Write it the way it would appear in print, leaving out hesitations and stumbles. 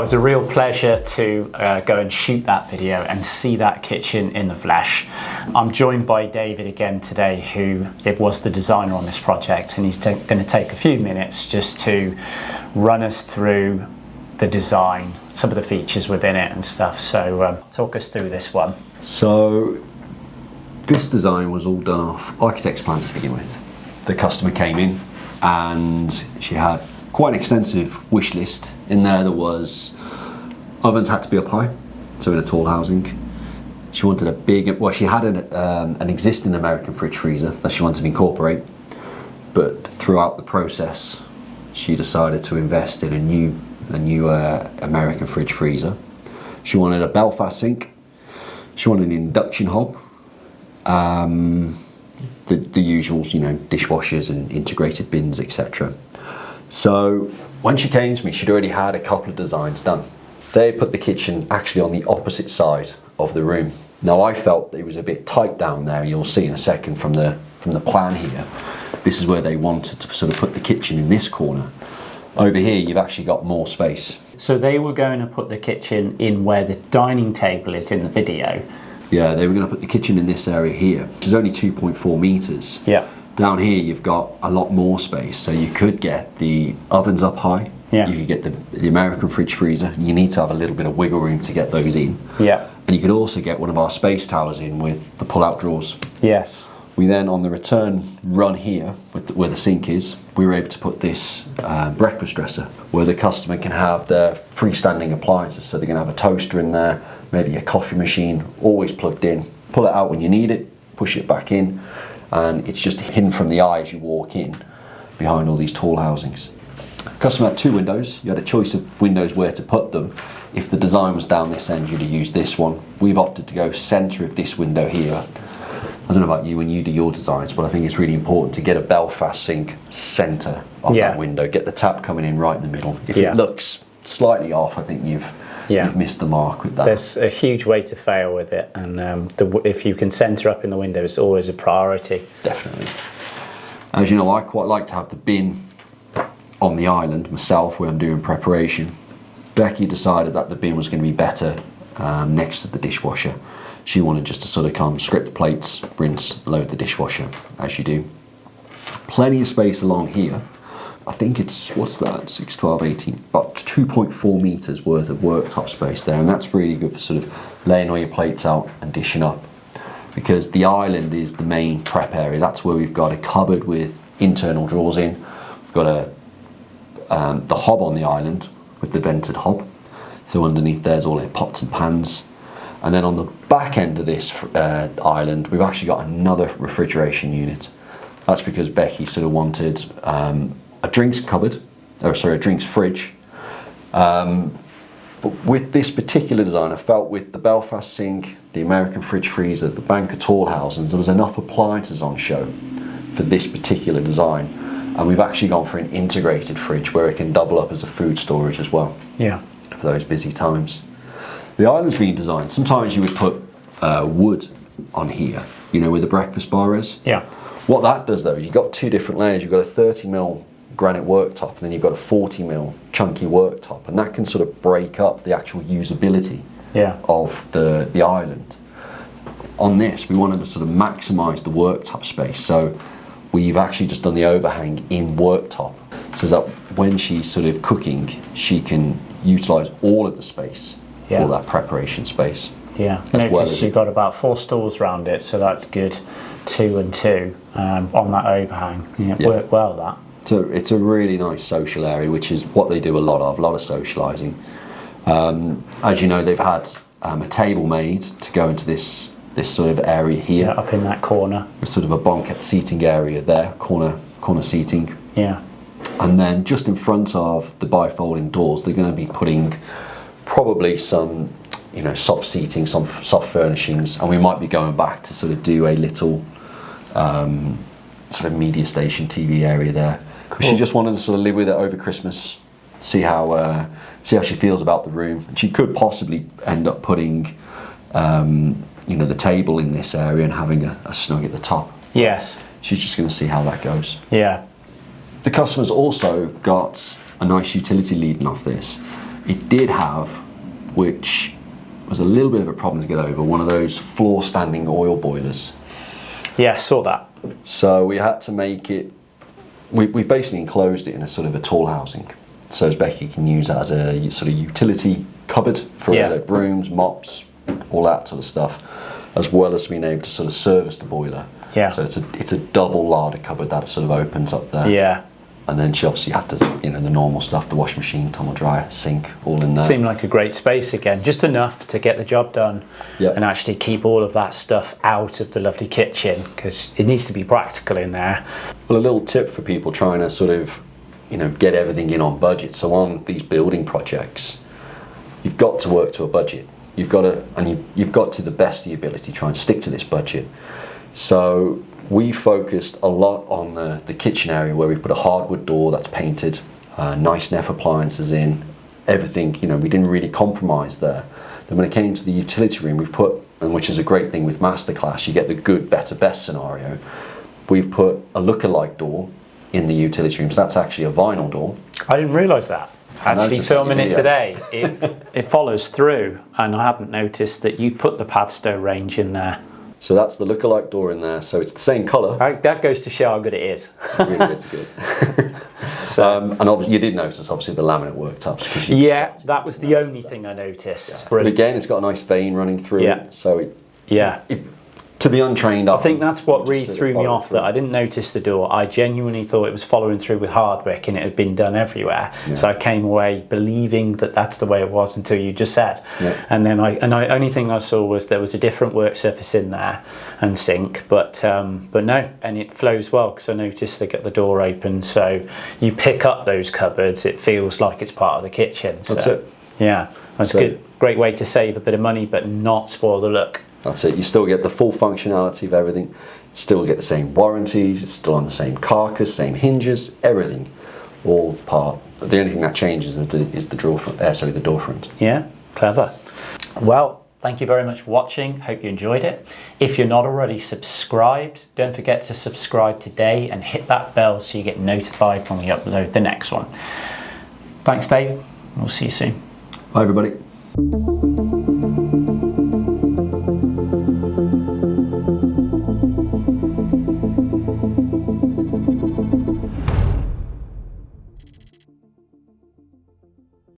was a real pleasure to go and shoot that video and see that kitchen in the flesh. I'm joined by David again today, who was the designer on this project, and he's going to take a few minutes just to run us through the design, some of the features within it and stuff. So talk us through this one. So this design was all done off architect's plans to begin with. The customer came in and she had quite an extensive wish list. In there was ovens had to be up high, so in a tall housing. She wanted a big, well, she had an existing American fridge freezer that she wanted to incorporate, but throughout the process she decided to invest in a new American fridge freezer. She wanted a Belfast sink, she wanted an induction hob, the usuals, you know, dishwashers and integrated bins, etc. So when she came to me, she'd already had a couple of designs done. They put the kitchen actually on the opposite side of the room. Now I felt it was a bit tight down there. You'll see in a second from the plan here. This is where they wanted to sort of put the kitchen in this corner. Over here, you've actually got more space. So they were going to put the kitchen in where the dining table is in the video. Yeah, they were going to put the kitchen in this area here, which is only 2.4 meters. Yeah. Down here, you've got a lot more space, so you could get the ovens up high. Yeah. You could get the American fridge freezer. You need to have a little bit of wiggle room to get those in. Yeah. And you could also get one of our space towers in with the pull-out drawers. Yes. We then, on the return run here, where the sink is, we were able to put this breakfast dresser, where the customer can have their freestanding appliances. So they're going to have a toaster in there, maybe a coffee machine, always plugged in. Pull it out when you need it, push it back in, and it's just hidden from the eye as you walk in behind all these tall housings. Customer had two windows. You had a choice of windows where to put them. If the design was down this end, you'd have used this one. We've opted to go centre of this window here. I don't know about you when you do your designs, but I think it's really important to get a Belfast sink centre of that window. Get the tap coming in right in the middle. If it looks slightly off, I think you've missed the mark with that. There's a huge way to fail with it, and if you can centre up in the window, it's always a priority. Definitely. As you know, I quite like to have the bin on the island myself where I'm doing preparation. Becky decided that the bin was going to be better next to the dishwasher. She wanted just to sort of come, scrape the plates, rinse, load the dishwasher, as you do. Plenty of space along here. I think it's, what's that, 6, 12, 18, about 2.4 metres worth of worktop space there, and that's really good for sort of laying all your plates out and dishing up. Because the island is the main prep area. That's where we've got a cupboard with internal drawers in. We've got the hob on the island with the vented hob. So underneath there's all their pots and pans. And then on the back end of this island, we've actually got another refrigeration unit. That's because Becky sort of wanted a drinks cupboard, a drinks fridge. But with this particular design, I felt with the Belfast sink, the American fridge freezer, the bank of tall housings, there was enough appliances on show for this particular design. And we've actually gone for an integrated fridge where it can double up as a food storage as well. Yeah. For those busy times. The island's been designed, sometimes you would put wood on here, you know, where the breakfast bar is. Yeah. What that does though, is you've got two different layers. You've got a 30mm granite worktop, and then you've got a 40mm chunky worktop, and that can sort of break up the actual usability of the island. On this, we wanted to sort of maximise the worktop space, so we've actually just done the overhang in worktop, so that when she's sort of cooking, she can utilise all of the space for that preparation space. Yeah, notice you've got about 4 stools around it, so that's good. 2 and 2 on that overhang. Worked well, that. So it's a really nice social area, which is what they do a lot of socialising. As you know, they've had a table made to go into this sort of area here. Yeah, up in that corner. With sort of a banquette seating area there, corner seating. Yeah. And then just in front of the bifolding doors, they're going to be putting probably some, you know, soft seating, some soft furnishings, and we might be going back to sort of do a little sort of media station TV area there. Cool. She just wanted to sort of live with it over Christmas, see how she feels about the room. And she could possibly end up putting you know, the table in this area and having a snug at the top. Yes. She's just going to see how that goes. Yeah. The customer's also got a nice utility leading off this. It did have, which was a little bit of a problem to get over, one of those floor standing oil boilers. Yeah, I saw that. So we had to make it, we've basically enclosed it in a sort of a tall housing. So as Becky can use that as a sort of utility cupboard for brooms, mops, all that sort of stuff, as well as being able to sort of service the boiler. Yeah. So it's a double larder cupboard that sort of opens up there. Yeah. And then she obviously had to, you know, the normal stuff, the washing machine, tumble dryer, sink, all in there. Seemed like a great space again, just enough to get the job done and actually keep all of that stuff out of the lovely kitchen, because it needs to be practical in there. Well, a little tip for people trying to sort of, you know, get everything in on budget. So on these building projects, you've got to work to a budget. You've got to, and you've got to the best of your ability try and stick to this budget. So we focused a lot on the kitchen area, where we put a hardwood door that's painted, nice Neff appliances in, everything, you know, we didn't really compromise there. Then when it came to the utility room, we've put, and which is a great thing with Masterclass, you get the good, better, best scenario. We've put a look-alike door in the utility room, so that's actually a vinyl door. I didn't realise that. Actually filming it today, it follows through, and I hadn't noticed that you put the Padstow range in there. So that's the look-alike door in there, so it's the same colour. That goes to show how good it is. It really is good. And obviously you did notice obviously the laminate worktops. That was the only thing I noticed. Yeah. But again, it's got a nice vein running through it, so it, to the untrained eye, I think that's what really threw me off, that I didn't notice the door. I genuinely thought it was following through with Hardwick and it had been done everywhere. Yeah. So I came away believing that that's the way it was until you just said. Yeah. And then only thing I saw was there was a different work surface in there and sink, but no, and it flows well, because I noticed they got the door open, so you pick up those cupboards, it feels like it's part of the kitchen. So, that's it. Yeah, that's good. Great way to save a bit of money but not spoil the look. That's it. You still get the full functionality of everything. Still get the same warranties. It's still on the same carcass, same hinges, everything, all part. The only thing that changes is the door front. Yeah, clever. Well, thank you very much for watching. Hope you enjoyed it. If you're not already subscribed, don't forget to subscribe today and hit that bell so you get notified when we upload the next one. Thanks, Dave. We'll see you soon. Bye, everybody.